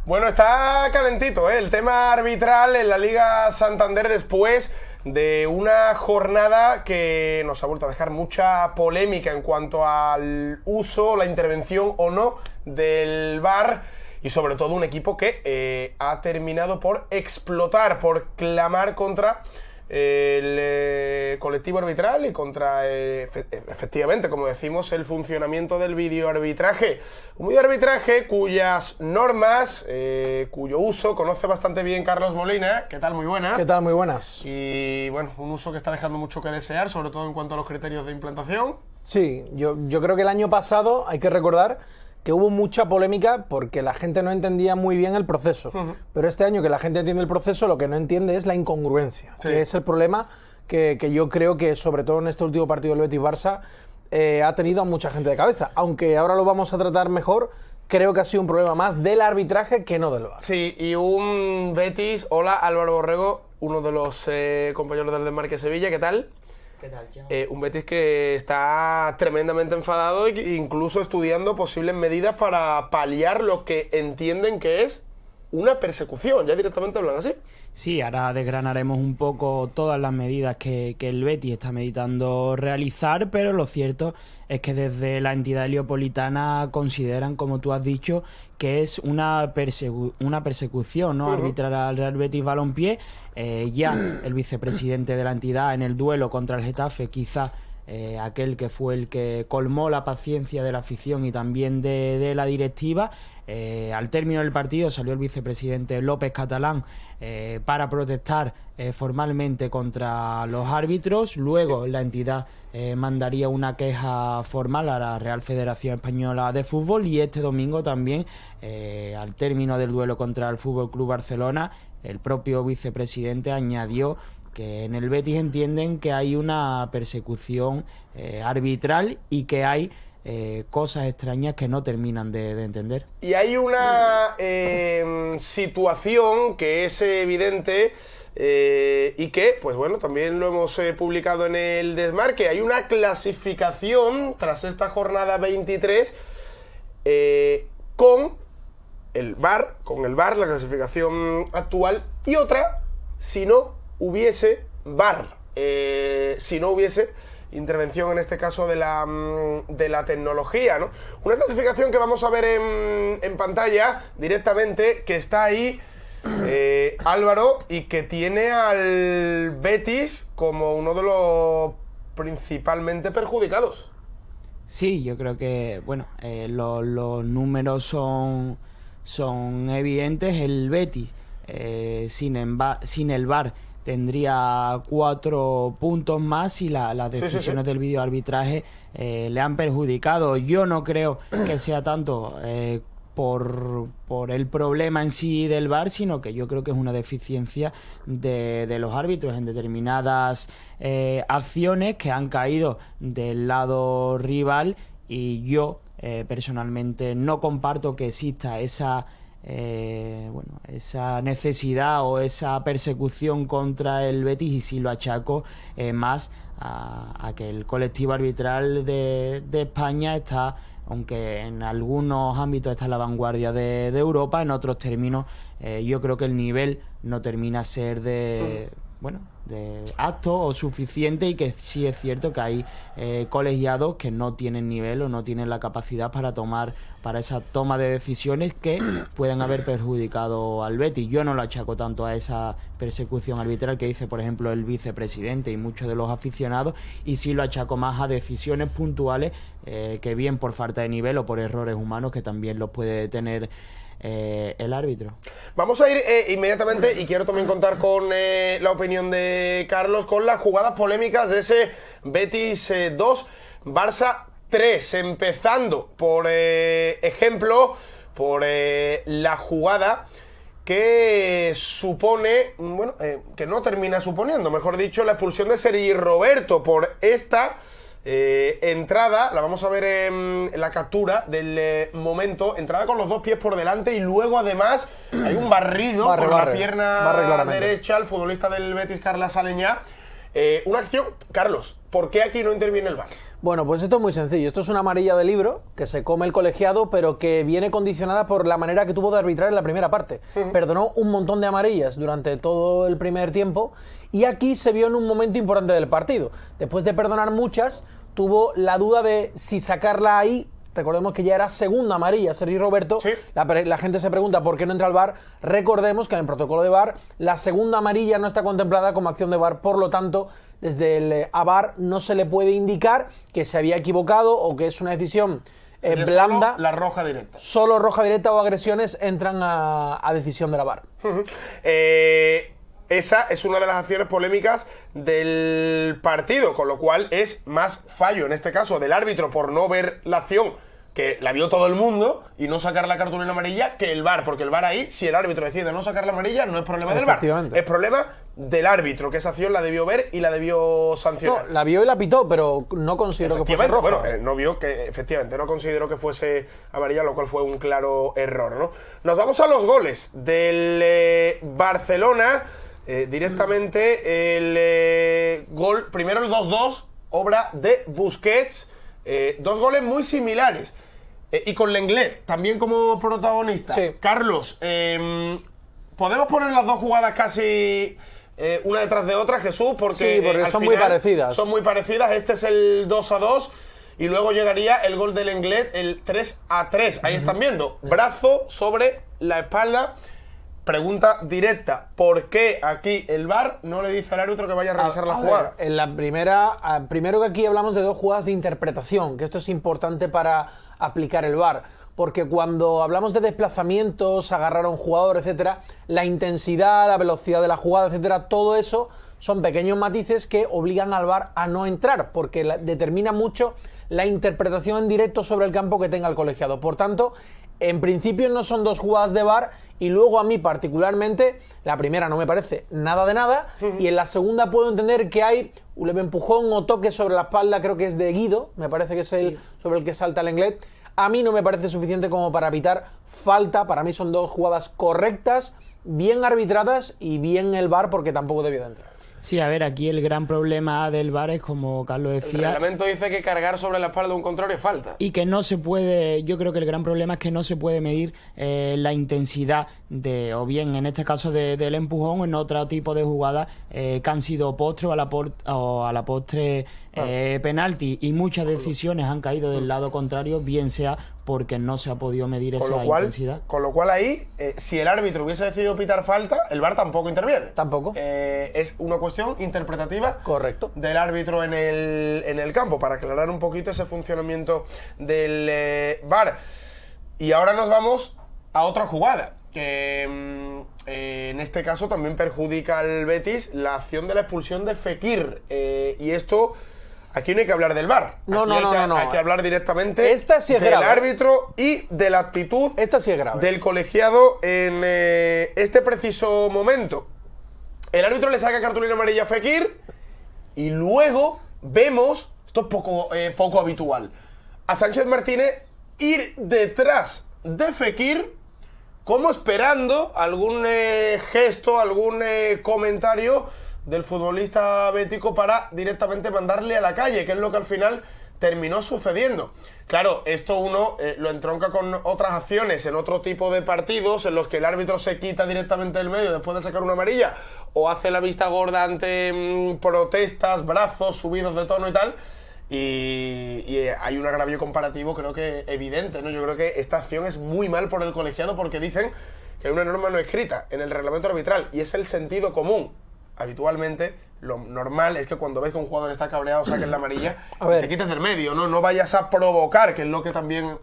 Bueno, está calentito, el tema arbitral en la Liga Santander después de una jornada que nos ha vuelto a dejar mucha polémica en cuanto al uso, la intervención o no del VAR y sobre todo un equipo que ha terminado por explotar, por clamar contra el colectivo arbitral y contra, efectivamente, como decimos, el funcionamiento del videoarbitraje. Un videoarbitraje cuyas normas, cuyo uso conoce bastante bien Carlos Molina. ¿Qué tal? Muy buenas. ¿Qué tal? Muy buenas. Y bueno, un uso que está dejando mucho que desear, sobre todo en cuanto a los criterios de implantación. Sí, yo creo que el año pasado, hay que recordar, que hubo mucha polémica porque la gente no entendía muy bien el proceso. Pero este año que la gente entiende el proceso, lo que no entiende es la incongruencia, que es el problema que yo creo que, sobre todo en este último partido del Betis-Barça, ha tenido a mucha gente de cabeza. Aunque ahora lo vamos a tratar mejor, creo que ha sido un problema más del arbitraje que no del VAR. Sí, y un Betis... Hola, Álvaro Borrego, uno de los compañeros del Desmarque Sevilla. ¿Qué tal? ¿Qué tal, Un Betis que está tremendamente enfadado e incluso estudiando posibles medidas para paliar lo que entienden que es una persecución. Ya directamente hablan así. Sí, ahora desgranaremos un poco todas las medidas que el Betis está meditando realizar, pero lo cierto es que desde la entidad heliopolitana consideran, como tú has dicho, que es una persecución, ¿no? Arbitrar al Real Betis Balompié. Ya el vicepresidente de la entidad en el duelo contra el Getafe, quizá aquel que fue el que colmó la paciencia de la afición y también de la directiva. Al término del partido salió el vicepresidente López Catalán para protestar formalmente contra los árbitros. Luego la entidad mandaría una queja formal a la Real Federación Española de Fútbol, y este domingo también, al término del duelo contra el Fútbol Club Barcelona, el propio vicepresidente añadió que en el Betis entienden que hay una persecución arbitral y que hay cosas extrañas que no terminan de entender. Y hay una situación que es evidente y que, pues bueno, también lo hemos publicado en el Desmarque. Hay una clasificación tras esta jornada 23 con el VAR, la clasificación actual, y otra si no hubiese VAR, si no hubiese intervención, en este caso de la tecnología, ¿no? Una clasificación que vamos a ver en pantalla directamente, que está ahí, Álvaro, y que tiene al Betis como uno de los principalmente perjudicados. Sí, yo creo que, bueno, los números son evidentes. El Betis, sin el VAR, tendría 4 puntos más y las decisiones del videoarbitraje le han perjudicado. Yo no creo que sea tanto por el problema en sí del VAR, sino que yo creo que es una deficiencia de los árbitros en determinadas acciones que han caído del lado rival, y yo personalmente no comparto que exista esa necesidad o esa persecución contra el Betis, y sí lo achaco más a que el colectivo arbitral de España está, aunque en algunos ámbitos está en la vanguardia de Europa, en otros términos yo creo que el nivel no termina a ser de apto o suficiente, y que sí es cierto que hay colegiados que no tienen nivel o no tienen la capacidad para esa toma de decisiones que pueden haber perjudicado al Betis. Yo no lo achaco tanto a esa persecución arbitral que dice, por ejemplo, el vicepresidente y muchos de los aficionados, y sí lo achaco más a decisiones puntuales que bien por falta de nivel o por errores humanos que también los puede tener el árbitro. Vamos a ir inmediatamente, y quiero también contar con la opinión de Carlos, con las jugadas polémicas de ese Betis 2, Barça 3, empezando por ejemplo, por la jugada que supone, que no termina suponiendo, mejor dicho, la expulsión de Sergi Roberto por esta entrada. La vamos a ver en la captura del momento. Entrada con los dos pies por delante, y luego además hay un barrido por la pierna derecha al futbolista del Betis, Carlas Aleñá. Una acción, Carlos, ¿por qué aquí no interviene el VAR? Bueno, pues esto es muy sencillo. Esto es una amarilla de libro que se come el colegiado, pero que viene condicionada por la manera que tuvo de arbitrar en la primera parte. Perdonó un montón de amarillas durante todo el primer tiempo y aquí se vio en un momento importante del partido. Después de perdonar muchas, tuvo la duda de si sacarla ahí. Recordemos que ya era segunda amarilla, Sergi Roberto. Sí. La gente se pregunta por qué no entra el VAR. Recordemos que en el protocolo de VAR la segunda amarilla no está contemplada como acción de VAR, por lo tanto, desde el VAR no se le puede indicar que se había equivocado o que es una decisión blanda. Solo la roja directa. Solo roja directa o agresiones entran a decisión de la VAR. Esa es una de las acciones polémicas del partido, con lo cual es más fallo, en este caso, del árbitro por no ver la acción, que la vio todo el mundo, y no sacar la cartulina amarilla, que el VAR, porque el VAR ahí, si el árbitro decide no sacar la amarilla, no es problema del VAR, es problema del árbitro, que esa acción la debió ver y la debió sancionar. No, la vio y la pitó, pero no consideró que fuese roja. Bueno, no vio que, efectivamente, no consideró que fuese amarilla, lo cual fue un claro error, ¿no? Nos vamos a los goles del Barcelona. Directamente el gol, primero el 2-2, obra de Busquets, dos goles muy similares, y con Lenglet también como protagonista. Sí. Carlos, ¿podemos poner las dos jugadas casi una detrás de otra, Jesús? Porque, sí, porque son muy parecidas. Son muy parecidas, este es el 2-2 y luego llegaría el gol de Lenglet, el 3-3, ahí están viendo, brazo sobre la espalda. Pregunta directa, ¿por qué aquí el VAR no le dice al árbitro que vaya a revisar la jugada? En la primera, primero que aquí hablamos de dos jugadas de interpretación, que esto es importante para aplicar el VAR, porque cuando hablamos de desplazamientos, agarrar a un jugador, etcétera, la intensidad, la velocidad de la jugada, etcétera, todo eso son pequeños matices que obligan al VAR a no entrar, porque determina mucho la interpretación en directo sobre el campo que tenga el colegiado. Por tanto, en principio no son dos jugadas de VAR, y luego a mí particularmente, la primera no me parece nada de nada, y en la segunda puedo entender que hay un leve empujón o toque sobre la espalda, creo que es de Guido, me parece que es el sobre el que salta el Lenglet. A mí no me parece suficiente como para evitar falta, para mí son dos jugadas correctas, bien arbitradas y bien el VAR porque tampoco debió de entrar. Sí, a ver, aquí el gran problema del VAR es, como Carlos decía... El reglamento dice que cargar sobre la espalda de un contrario es falta. Y que no se puede... Yo creo que el gran problema es que no se puede medir la intensidad de... O bien, en este caso, del empujón, o en otro tipo de jugadas que han sido postre o a la postre penalti. Y muchas decisiones han caído del lado contrario, bien sea porque no se ha podido medir esa intensidad. Con lo cual ahí, si el árbitro hubiese decidido pitar falta, el VAR tampoco interviene. Tampoco. Es una cuestión interpretativa. Correcto. Del árbitro en el campo, para aclarar un poquito ese funcionamiento del VAR. Y ahora nos vamos a otra jugada, que en este caso también perjudica al Betis, la acción de la expulsión de Fekir. Y esto... Aquí no hay que hablar del VAR. No. Hay que hablar directamente Esta sí es del grave. árbitro y de la actitud Esta sí es grave. del colegiado en este preciso momento. El árbitro le saca cartulina amarilla a Fekir y luego vemos, esto es poco habitual, a Sánchez Martínez ir detrás de Fekir como esperando algún gesto, algún comentario del futbolista bético para directamente mandarle a la calle, que es lo que al final terminó sucediendo. Claro, esto uno lo entronca con otras acciones en otro tipo de partidos en los que el árbitro se quita directamente del medio después de sacar una amarilla o hace la vista gorda ante protestas, brazos subidos de tono y tal. Y hay un agravio comparativo, creo que evidente, ¿no? Yo creo que esta acción es muy mal por el colegiado porque dicen que hay una norma no escrita en el reglamento arbitral y es el sentido común. Habitualmente lo normal es que cuando ves que un jugador está cabreado saques la amarilla y te quites del medio, ¿no? No vayas a provocar, que es lo que también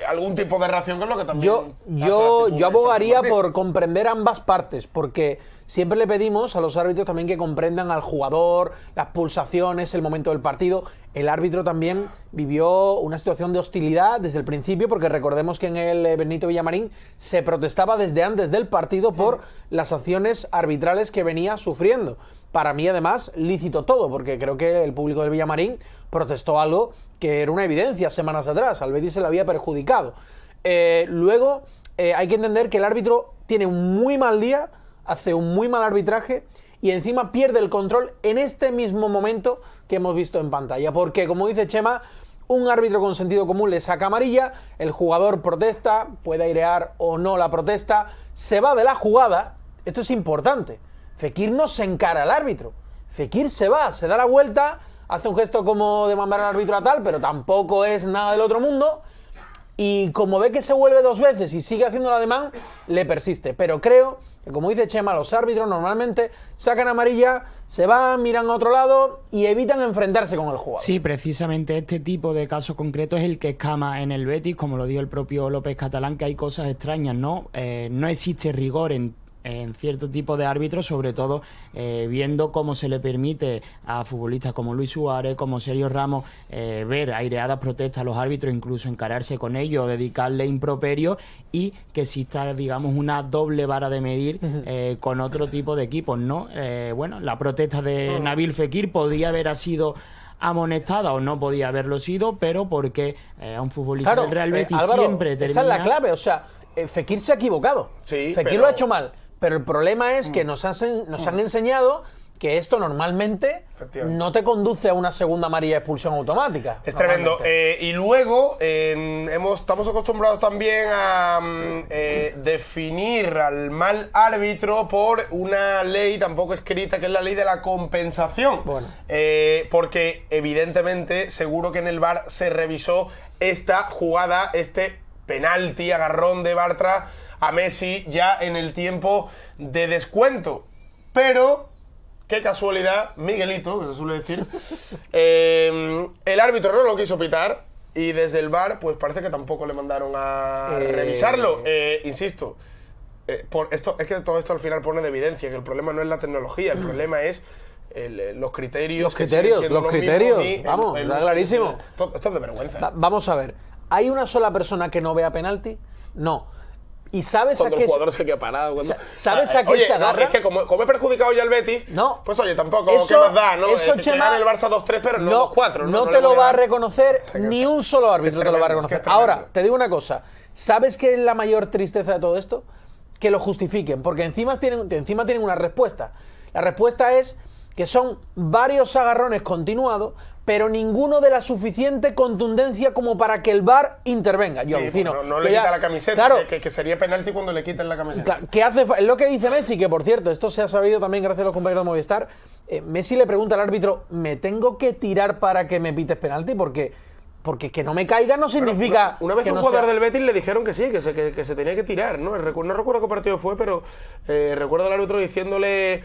algún tipo de reacción, que es lo que también yo abogaría por comprender ambas partes, porque siempre le pedimos a los árbitros también que comprendan al jugador, las pulsaciones, el momento del partido. El árbitro también vivió una situación de hostilidad desde el principio, porque recordemos que en el Benito Villamarín se protestaba desde antes del partido por las acciones arbitrales que venía sufriendo. Para mí, además, lícito todo, porque creo que el público del Villamarín protestó algo que era una evidencia semanas atrás. Al Betis se le había perjudicado. Luego, hay que entender que el árbitro tiene un muy mal día, hace un muy mal arbitraje y encima pierde el control en este mismo momento que hemos visto en pantalla. Porque, como dice Chema, un árbitro con sentido común le saca amarilla, el jugador protesta, puede airear o no la protesta, se va de la jugada. Esto es importante. Fekir no se encara al árbitro. Fekir se va, se da la vuelta, hace un gesto como de mandar al árbitro a tal, pero tampoco es nada del otro mundo. Y como ve que se vuelve 2 veces y sigue haciendo el ademán, le persiste. Pero creo que, como dice Chema, los árbitros normalmente sacan amarilla, se van, miran a otro lado y evitan enfrentarse con el jugador. Sí, precisamente este tipo de caso concreto es el que escama en el Betis, como lo dijo el propio López Catalán, que hay cosas extrañas, ¿no? No existe rigor en cierto tipo de árbitros, sobre todo viendo cómo se le permite a futbolistas como Luis Suárez, como Sergio Ramos, ver aireadas protestas a los árbitros, incluso encararse con ellos, dedicarle improperios, y que exista, digamos, una doble vara de medir con otro tipo de equipos, ¿no? Bueno, la protesta de Nabil Fekir podía haber sido amonestada o no podía haberlo sido, pero porque a un futbolista del Real Betis Álvaro, siempre termina... esa es la clave, o sea, Fekir se ha equivocado. Sí, Fekir pero... lo ha hecho mal. Pero el problema es que nos han enseñado que esto normalmente no te conduce a una segunda amarilla de expulsión automática. Es tremendo. Y luego estamos acostumbrados también a definir al mal árbitro por una ley tampoco escrita, que es la ley de la compensación. Bueno. Porque evidentemente seguro que en el VAR se revisó esta jugada, este penalti, agarrón de Bartra a Messi ya en el tiempo de descuento. Pero, qué casualidad, Miguelito, que se suele decir, el árbitro no lo quiso pitar y desde el VAR pues parece que tampoco le mandaron a revisarlo. Insisto, es que todo esto al final pone de evidencia que el problema no es la tecnología, el problema es los criterios. Los criterios, vamos, está clarísimo. Esto es de vergüenza. Vamos a ver, ¿hay una sola persona que no vea penalti? No. ¿Y sabes cuando a qué el jugador se queda parado? ¿Sabes a qué se agarra? No, es que como he perjudicado ya al Betis, no, pues oye, tampoco, eso, ¿qué más da? ¿No? Eso, que Chema, gane el Barça 2-3, pero no 2-4. No te lo va a reconocer, ni un solo árbitro te lo va a reconocer. Ahora, te digo una cosa, ¿sabes qué es la mayor tristeza de todo esto? Que lo justifiquen, porque encima tienen una respuesta. La respuesta es que son varios agarrones continuados, pero ninguno de la suficiente contundencia como para que el VAR intervenga. Yo alucino. No le quita la camiseta, claro, que sería penalti cuando le quiten la camiseta. Es lo que dice Messi, que por cierto, esto se ha sabido también gracias a los compañeros de Movistar. Messi le pregunta al árbitro, ¿me tengo que tirar para que me pites penalti? Porque que no me caiga no significa... Una vez un jugador del Betis le dijeron que sí, que se tenía que tirar, ¿no? No recuerdo qué partido fue, pero recuerdo al árbitro diciéndole...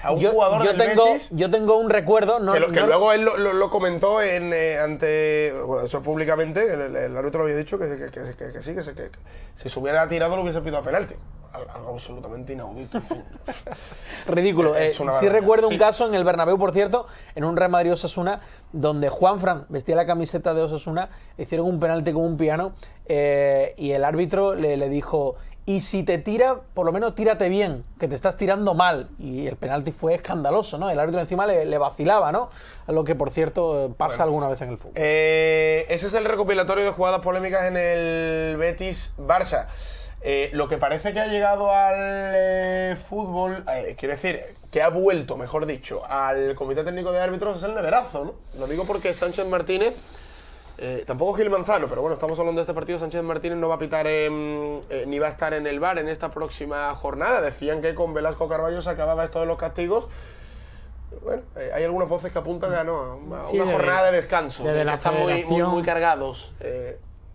a un jugador del Betis, yo tengo un recuerdo que luego él lo comentó bueno, eso públicamente, el árbitro lo había dicho que sí, que si se hubiera tirado lo hubiese pedido a penalti, algo absolutamente inaudito, en fin. Ridículo. Sí recuerdo un caso en el Bernabéu, por cierto, en un Real Madrid Osasuna, donde Juanfran vestía la camiseta de Osasuna, hicieron un penalti con un piano, y el árbitro le dijo: y si te tira, por lo menos tírate bien, que te estás tirando mal. Y el penalti fue escandaloso, ¿no? El árbitro encima le vacilaba, ¿no? A lo que, por cierto, pasa alguna vez en el fútbol. Ese es el recopilatorio de jugadas polémicas en el Betis-Barça. Lo que parece que ha llegado al fútbol, quiero decir, que ha vuelto, mejor dicho, al Comité Técnico de Árbitros, es el neverazo, ¿no? Lo digo porque Sánchez Martínez... tampoco Gil Manzano, pero bueno, estamos hablando de este partido. Sánchez Martínez no va a pitar ni va a estar en el VAR en esta próxima jornada. Decían que con Velasco Carballo se acababa esto de los castigos. Bueno, hay algunas voces que apuntan a una jornada de descanso. Están muy cargados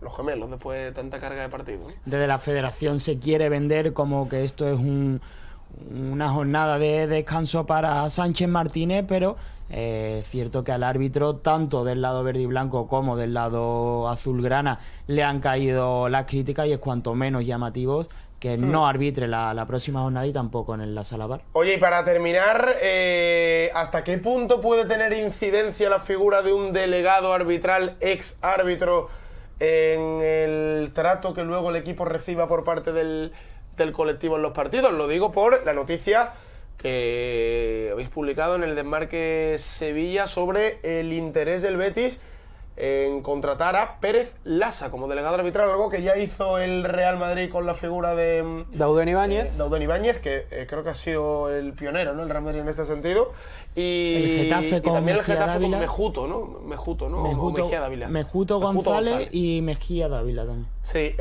los gemelos después de tanta carga de partido. Desde la federación se quiere vender como que esto es una jornada de descanso para Sánchez Martínez, pero es cierto que al árbitro, tanto del lado verde y blanco como del lado azulgrana, le han caído las críticas, y es cuanto menos llamativos que no arbitre la próxima jornada y tampoco en la sala VAR. Oye, y para terminar, ¿hasta qué punto puede tener incidencia la figura de un delegado arbitral, ex árbitro, en el trato que luego el equipo reciba por parte del colectivo en los partidos? Lo digo por la noticia que habéis publicado en el Desmarque Sevilla sobre el interés del Betis en contratar a Pérez Lasa como delegado arbitral, algo que ya hizo el Real Madrid con la figura de Dauden Ibáñez, que creo que ha sido el pionero, ¿no? El Real Madrid en este sentido. Y el Getafe con también el Mejía Getafe Dávila. con Mejuto, ¿no? O Mejía Dávila. Mejuto González y Mejía Dávila también. Sí,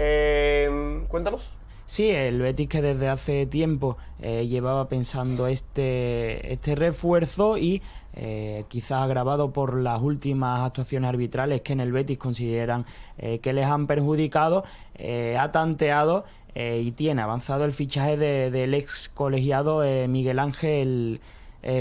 cuéntanos. Sí, el Betis que desde hace tiempo llevaba pensando este refuerzo y quizás agravado por las últimas actuaciones arbitrales que en el Betis consideran que les han perjudicado, ha tanteado y tiene avanzado el fichaje del ex colegiado Miguel Ángel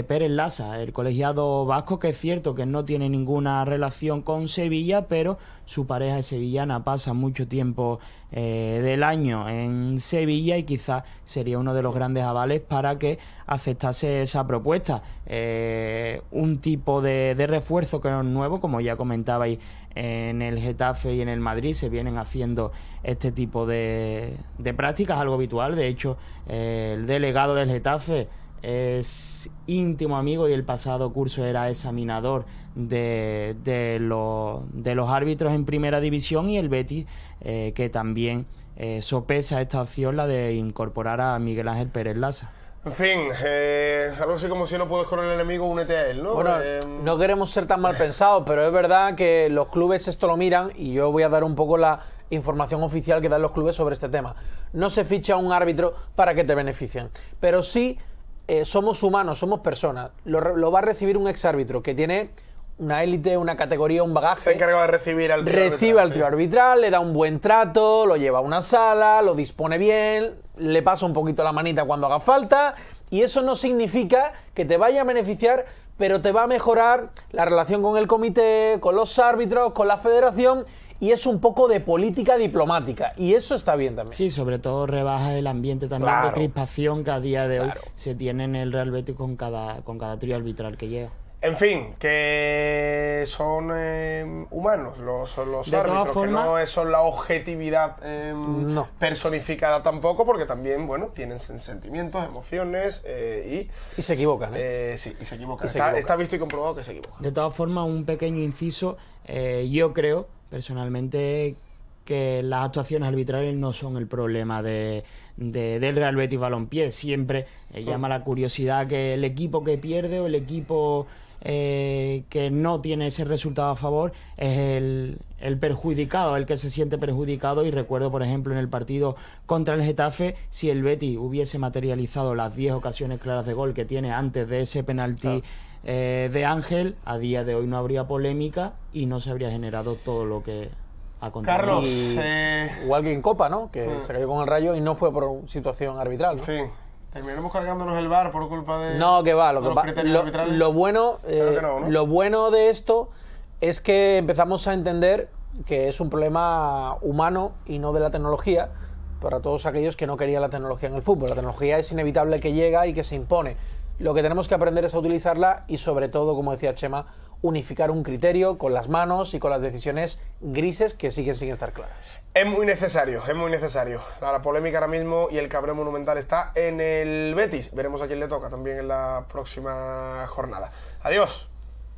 Pérez Lasa, el colegiado vasco, que es cierto que no tiene ninguna relación con Sevilla, pero su pareja es sevillana, pasa mucho tiempo del año en Sevilla y quizás sería uno de los grandes avales para que aceptase esa propuesta. Un tipo de refuerzo que no es nuevo, como ya comentabais, en el Getafe y en el Madrid se vienen haciendo este tipo de prácticas, algo habitual. De hecho, el delegado del Getafe es íntimo amigo y el pasado curso era examinador de los árbitros en primera división, y el Betis que también sopesa esta opción, la de incorporar a Miguel Ángel Pérez Lasa. En fin, algo así como si no puedes con el enemigo, únete a él, ¿no? Bueno, no queremos ser tan mal pensados, pero es verdad que los clubes esto lo miran y yo voy a dar un poco la información oficial que dan los clubes sobre este tema. No se ficha un árbitro para que te beneficien, pero sí somos humanos, somos personas. Lo va a recibir un exárbitro que tiene una élite, una categoría, un bagaje. Está encargado de recibir al trío Recibe al trío arbitral, le da un buen trato, lo lleva a una sala, lo dispone bien, le pasa un poquito la manita cuando haga falta, y eso no significa que te vaya a beneficiar, pero te va a mejorar la relación con el comité, con los árbitros, con la federación, y es un poco de política diplomática, y eso está bien también. Sí, sobre todo rebaja el ambiente también de crispación que a día de hoy se tiene en el Real Betis con cada trío arbitral que llega. En fin, que son humanos los árbitros, que no son la objetividad personificada tampoco, porque también, bueno, tienen sentimientos, emociones y se equivocan, sí, y se equivocan. Está visto y comprobado que se equivocan. De todas formas, un pequeño inciso, yo creo, personalmente, que las actuaciones arbitrales no son el problema del Real Betis Balompié. Siempre llama la curiosidad que el equipo que pierde o el equipo que no tiene ese resultado a favor es el perjudicado, el que se siente perjudicado. Y recuerdo, por ejemplo, en el partido contra el Getafe, si el Betis hubiese materializado las 10 ocasiones claras de gol que tiene antes de ese penalti de Ángel, a día de hoy no habría polémica y no se habría generado todo lo que ha contado. Carlos, igual que en Copa, ¿no? Que se cayó con el Rayo y no fue por situación arbitral, ¿no? Sí. Terminaremos cargándonos el VAR por culpa de no, que va, lo bueno ¿no? Lo bueno de esto es que empezamos a entender que es un problema humano y no de la tecnología, para todos aquellos que no querían la tecnología en el fútbol. La tecnología es inevitable que llega y que se impone. Lo que tenemos que aprender es a utilizarla y, sobre todo, como decía Chema, unificar un criterio con las manos y con las decisiones grises que siguen sin estar claras. Es muy necesario, es muy necesario. La polémica ahora mismo y el cabreo monumental está en el Betis. Veremos a quién le toca también en la próxima jornada. Adiós.